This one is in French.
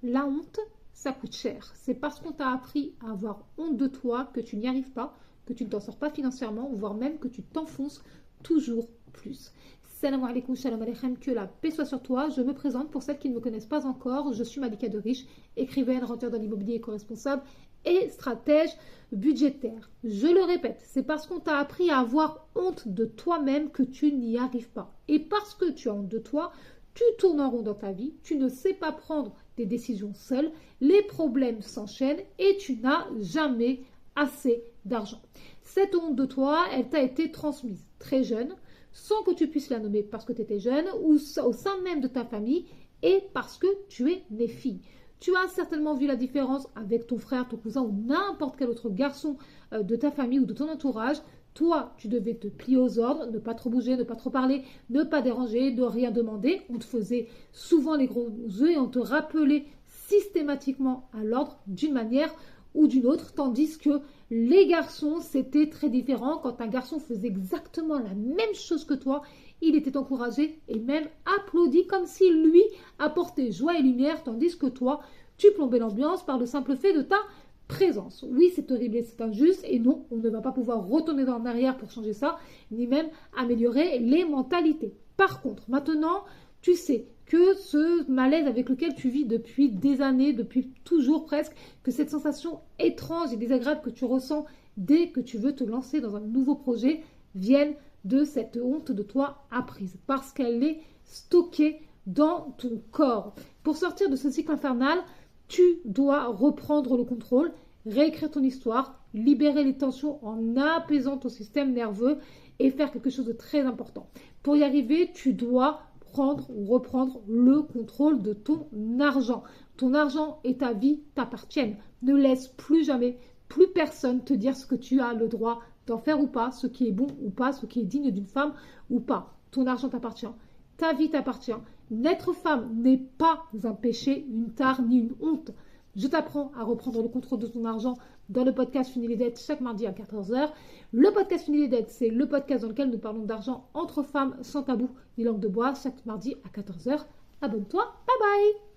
La honte, ça coûte cher. C'est parce qu'on t'a appris à avoir honte de toi que tu n'y arrives pas, que tu ne t'en sors pas financièrement, voire même que tu t'enfonces toujours plus. Salam alaikum, shalom aleichem, que la paix soit sur toi. Je me présente pour celles qui ne me connaissent pas encore. Je suis Malika de Riche, écrivaine, rentreur dans l'immobilier éco-responsable et stratège budgétaire. Je le répète, c'est parce qu'on t'a appris à avoir honte de toi-même que tu n'y arrives pas. Et parce que tu as honte de toi, tu tournes en rond dans ta vie, tu ne sais pas prendre des décisions seul, les problèmes s'enchaînent et tu n'as jamais assez d'argent. Cette honte de toi, elle t'a été transmise très jeune, sans que tu puisses la nommer parce que tu étais jeune ou au sein même de ta famille et parce que tu es né fille. Tu as certainement vu la différence avec ton frère, ton cousin ou n'importe quel autre garçon de ta famille ou de ton entourage. Toi, tu devais te plier aux ordres, ne pas trop bouger, ne pas trop parler, ne pas déranger, ne rien demander. On te faisait souvent les gros œufs et on te rappelait systématiquement à l'ordre d'une manière ou d'une autre, tandis que les garçons, c'était très différent. Quand un garçon faisait exactement la même chose que toi, il était encouragé et même applaudi comme si lui apportait joie et lumière, tandis que toi, tu plombais l'ambiance par le simple fait de ta présence. Oui, c'est horrible et c'est injuste et non, on ne va pas pouvoir retourner en arrière pour changer ça, ni même améliorer les mentalités. Par contre, maintenant, tu sais que ce malaise avec lequel tu vis depuis des années, depuis toujours presque, que cette sensation étrange et désagréable que tu ressens dès que tu veux te lancer dans un nouveau projet vienne de cette honte de toi apprise, parce qu'elle est stockée dans ton corps. Pour sortir de ce cycle infernal, tu dois reprendre le contrôle, réécrire ton histoire, libérer les tensions en apaisant ton système nerveux et faire quelque chose de très important. Pour y arriver, tu dois prendre ou reprendre le contrôle de ton argent. Ton argent et ta vie t'appartiennent. Ne laisse plus jamais, plus personne te dire ce que tu as le droit d'en faire ou pas, ce qui est bon ou pas, ce qui est digne d'une femme ou pas. Ton argent t'appartient. Ta vie t'appartient. N'être femme n'est pas un péché, une tare ni une honte. Je t'apprends à reprendre le contrôle de ton argent dans le podcast Fini les dettes chaque mardi à 14h. Le podcast Fini les dettes, c'est le podcast dans lequel nous parlons d'argent entre femmes sans tabou ni langue de bois chaque mardi à 14h. Abonne-toi, bye bye!